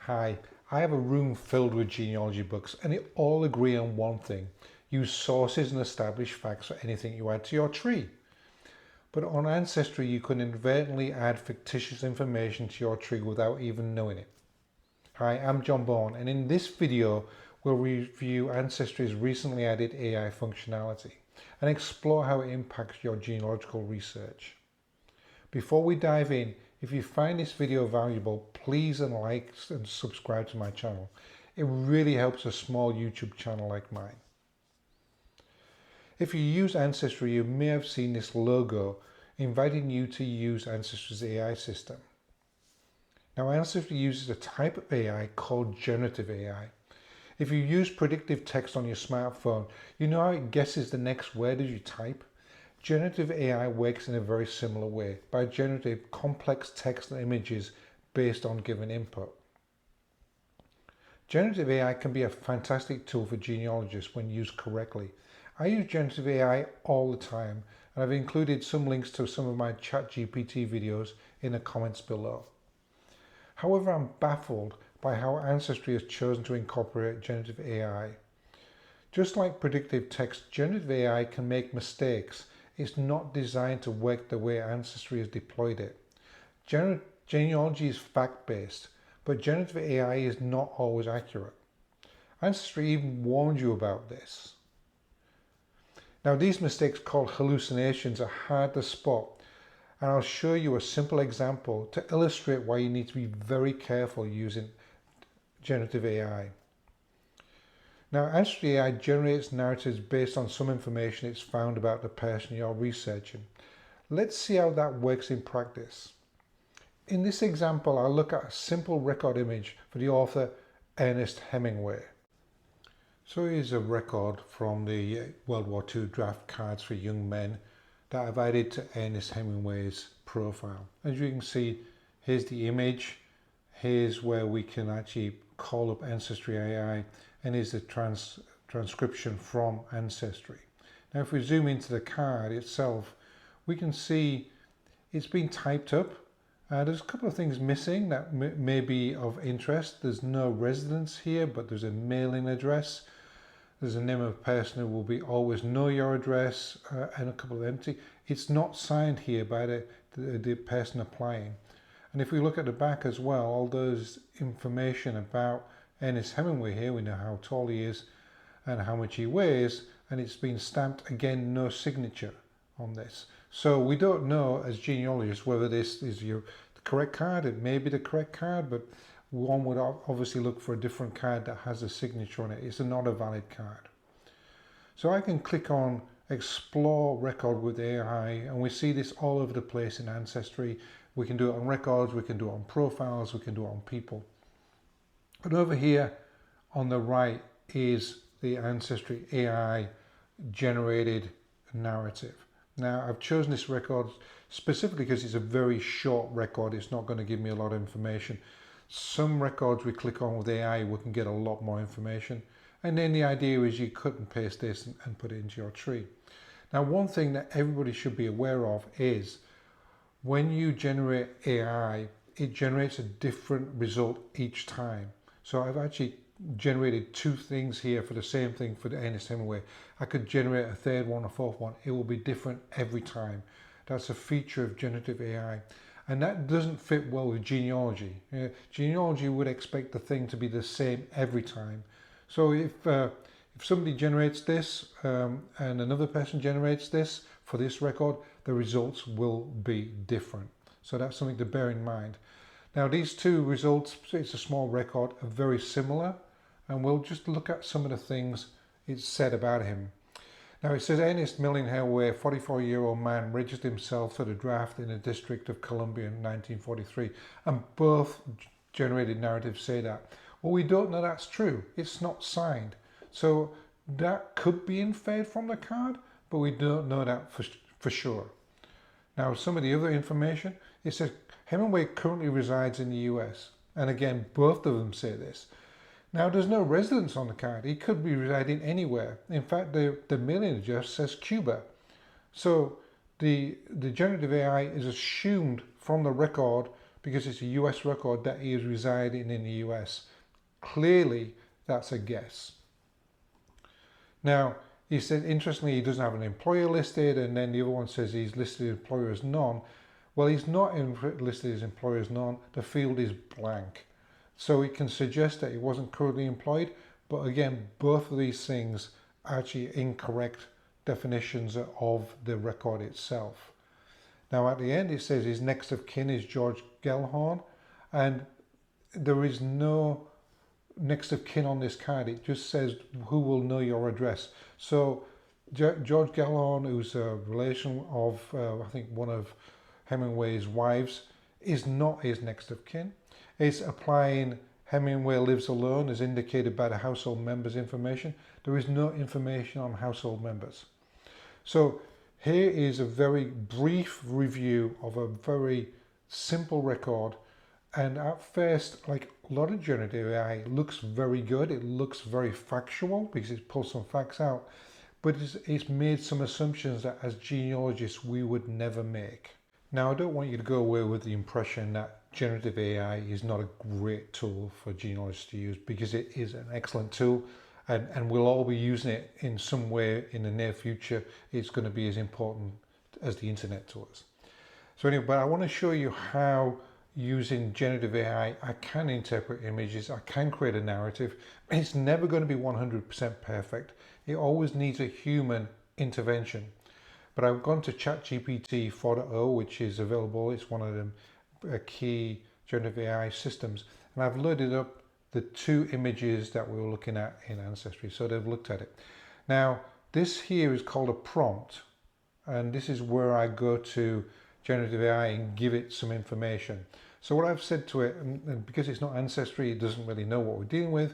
Hi, I have a room filled with genealogy books and they all agree on one thing. Use sources and establish facts for anything you add to your tree. But on Ancestry, you can inadvertently add fictitious information to your tree without even knowing it. Hi, I'm John Bourne, and in this video, we'll review Ancestry's recently added AI functionality and explore how it impacts your genealogical research. Before we dive in, if you find this video valuable, please like and subscribe to my channel. It really helps a small YouTube channel like mine. If you use Ancestry, you may have seen this logo inviting you to use Ancestry's AI system. Now, Ancestry uses a type of AI called Generative AI. If you use predictive text on your smartphone, you know how it guesses the next word as you type? Generative AI works in a very similar way by generating complex text and images based on given input. Generative AI can be a fantastic tool for genealogists when used correctly. I use generative AI all the time, and I've included some links to some of my ChatGPT videos in the comments below. However, I'm baffled by how Ancestry has chosen to incorporate generative AI. Just like predictive text, generative AI can make mistakes. It's not designed to work the way Ancestry has deployed it. Genealogy is fact-based, but generative AI is not always accurate. Ancestry even warned you about this. Now, these mistakes called hallucinations are hard to spot, and I'll show you a simple example to illustrate why you need to be very careful using generative AI. Now, AncestryAI generates narratives based on some information it's found about the person you're researching. Let's see how that works in practice. In this example, I'll look at a simple record image for the author Ernest Hemingway. So here's a record from the World War II draft cards for young men that I've added to Ernest Hemingway's profile. As you can see, here's the image. Here's where we can actually call up AncestryAI, and here's the transcription from Ancestry. Now, if we zoom into the card itself, we can see it's been typed up. There's a couple of things missing that may be of interest. There's no residence here, but there's a mailing address. There's a name of a person who will be always know your address, and a couple of empty. It's not signed here by the person applying. And if we look at the back as well, all those information about Ernest Hemingway here, we know how tall he is and how much he weighs, and it's been stamped, again, no signature on this. So we don't know as genealogists whether this is the correct card. It may be the correct card, but one would obviously look for a different card that has a signature on it. It's not a valid card. So I can click on Explore Record with AI, and we see this all over the place in Ancestry. We can do it on records, we can do it on profiles, we can do it on people. But over here on the right is the Ancestry AI generated narrative. Now, I've chosen this record specifically because it's a very short record. It's not going to give me a lot of information. Some records we click on with AI, we can get a lot more information. And then the idea is you cut and paste this and put it into your tree. Now, one thing that everybody should be aware of is when you generate AI, it generates a different result each time. So I've actually generated two things here for the same thing for the Ernest Hemingway. I could generate a third one, a fourth one. It will be different every time. That's a feature of generative AI. And that doesn't fit well with genealogy. Genealogy would expect the thing to be the same every time. So if somebody generates this and another person generates this for this record, the results will be different. So that's something to bear in mind. Now, these two results, it's a small record, are very similar, and we'll just look at some of the things it's said about him. Now, it says Ernest Hemingway, a 44-year-old man, registered himself for the draft in the District of Columbia in 1943, and both generated narratives say that. Well, we don't know that's true. It's not signed. So that could be inferred from the card, but we don't know that for sure. Now, some of the other information, it says Hemingway currently resides in the US. And again, both of them say this. Now, there's no residence on the card. He could be residing anywhere. In fact, the mailing address says Cuba. So the generative AI is assumed from the record because it's a US record that he is residing in the US. Clearly, that's a guess. Now, he said, interestingly, he doesn't have an employer listed, and then the other one says he's listed employer as none. Well, he's not listed as employer as none. The field is blank. So it can suggest that he wasn't currently employed, but again, both of these things are actually incorrect definitions of the record itself. Now, at the end, it says his next of kin is George Gellhorn, and there is no next of kin on this card. It just says who will know your address. So George Gellhorn, who's a relation of I think one of Hemingway's wives, is not his next of kin. It's applying Hemingway lives alone as indicated by the household members information. There is no information on household members. So here is a very brief review of a very simple record. And at first, like a lot of generative AI, it looks very good. It looks very factual because it's pulled some facts out, but it's made some assumptions that as genealogists we would never make. Now, I don't want you to go away with the impression that generative AI is not a great tool for genealogists to use, because it is an excellent tool, and we'll all be using it in some way in the near future. It's going to be as important as the internet to us. So anyway, but I want to show you how using generative AI, I can interpret images, I can create a narrative. It's never going to be 100% perfect. It always needs a human intervention. But I've gone to ChatGPT 4.0, which is available. It's one of the key generative AI systems. And I've loaded up the 2 images that we were looking at in Ancestry. So they've looked at it. Now, this here is called a prompt. And this is where I go to generative AI and give it some information. So what I've said to it, and because it's not Ancestry, it doesn't really know what we're dealing with.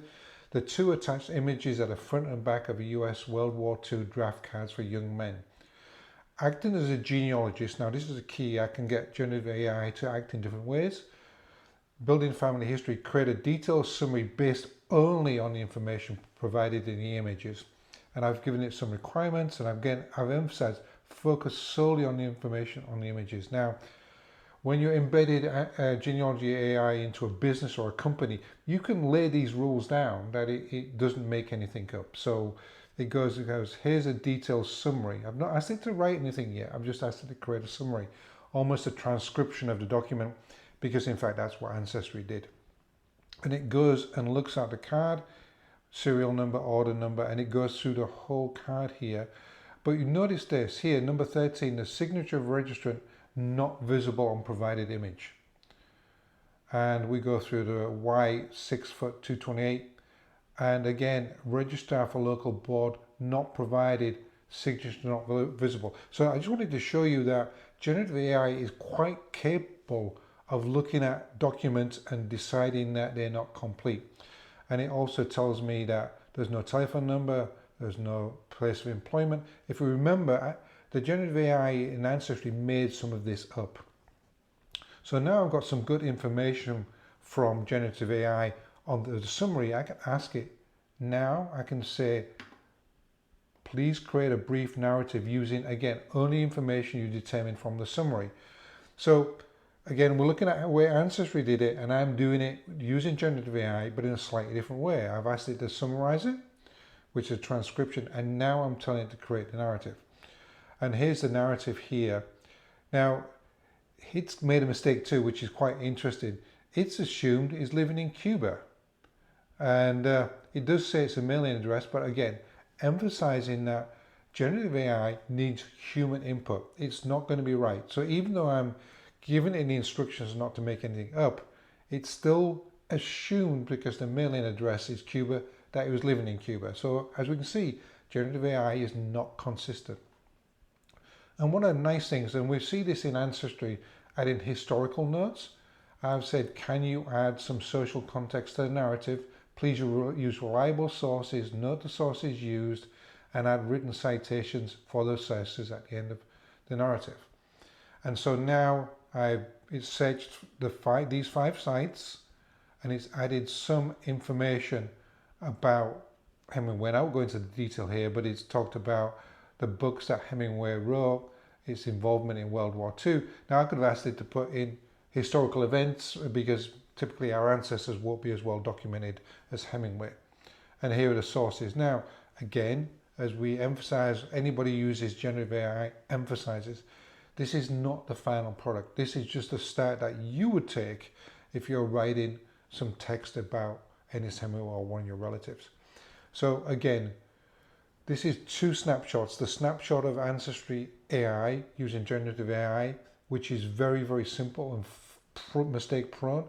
The 2 attached images are the front and back of a US World War II draft cards for young men. Acting as a genealogist, now this is a key, I can get generative AI to act in different ways. Building family history, create a detailed summary based only on the information provided in the images. And I've given it some requirements, and I've emphasized focus solely on the information on the images. Now, when you're embedded genealogy AI into a business or a company, you can lay these rules down that it doesn't make anything up. So it goes, here's a detailed summary. I've not asked it to write anything yet. I've just asked it to create a summary, almost a transcription of the document, because in fact, that's what Ancestry did. And it goes and looks at the card, serial number, order number, and it goes through the whole card here. But you notice this here, number 13, the signature of registrant not visible on provided image. And we go through the Y 6 foot 228. And again, registrar for local board not provided, signature not visible. So I just wanted to show you that generative AI is quite capable of looking at documents and deciding that they're not complete. And it also tells me that there's no telephone number, there's no place of employment. If you remember, the generative AI in Ancestry made some of this up. So now I've got some good information from generative AI on the summary. I can ask it now, I can say, please create a brief narrative using, again, only information you determine from the summary. So again, we're looking at where Ancestry did it, and I'm doing it using generative AI, but in a slightly different way. I've asked it to summarize it, which is a transcription, and now I'm telling it to create the narrative. And here's the narrative here. Now, it's made a mistake too, which is quite interesting. It's assumed he's living in Cuba. And it does say it's a mailing address, but again, emphasizing that generative AI needs human input. It's not going to be right. So even though I'm giving it the instructions not to make anything up, it's still assumed, because the mailing address is Cuba, that he was living in Cuba. So as we can see, generative AI is not consistent. And one of the nice things, and we see this in Ancestry, adding historical notes. I've said, can you add some social context to the narrative? Please use reliable sources, note the sources used, and add written citations for those sources at the end of the narrative. And so now it's searched these 5 sites, and it's added some information about Hemingway. I won't go into the detail here, but it's talked about the books that Hemingway wrote, his involvement in World War II. Now I could have asked it to put in historical events, because typically our ancestors won't be as well documented as Hemingway. And here are the sources. Now, again, as we emphasize, anybody who uses generative AI emphasizes, this is not the final product. This is just a start that you would take if you're writing some text about Ernest Hemingway or one of your relatives. So again, this is two snapshots. The snapshot of Ancestry AI using generative AI, which is very, very simple and mistake prone.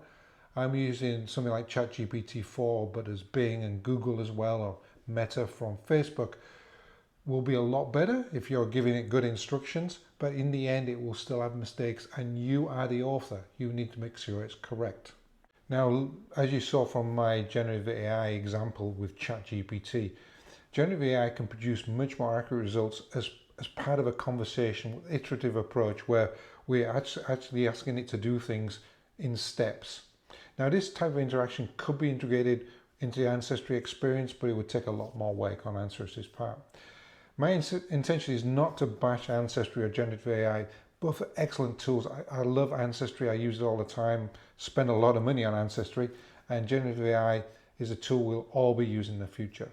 I'm using something like ChatGPT 4, but as Bing and Google as well, or Meta from Facebook, will be a lot better if you're giving it good instructions, but in the end it will still have mistakes, and you are the author. You need to make sure it's correct. Now, as you saw from my generative AI example with ChatGPT, generative AI can produce much more accurate results as part of a conversation with iterative approach where we're actually asking it to do things in steps. Now, this type of interaction could be integrated into the Ancestry experience, but it would take a lot more work on Ancestry's part. My intention is not to bash Ancestry or generative AI. Both are excellent tools. I love Ancestry. I use it all the time, spend a lot of money on Ancestry, and generative AI is a tool we'll all be using in the future.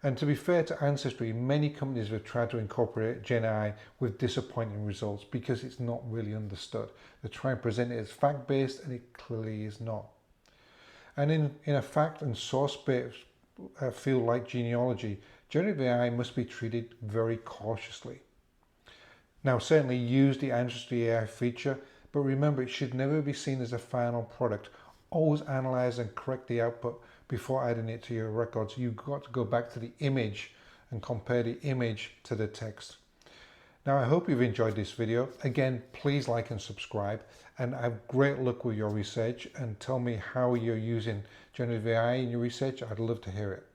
And to be fair to Ancestry, many companies have tried to incorporate Gen AI with disappointing results because it's not really understood. They try and present it as fact-based, and it clearly is not. And in a fact and source-based field like genealogy, generative AI must be treated very cautiously. Now, certainly use the AncestryAI feature, but remember, it should never be seen as a final product. Always analyze and correct the output before adding it to your records. You've got to go back to the image and compare the image to the text. Now, I hope you've enjoyed this video. Again, please like and subscribe, and have great luck with your research, and tell me how you're using generative AI in your research. I'd love to hear it.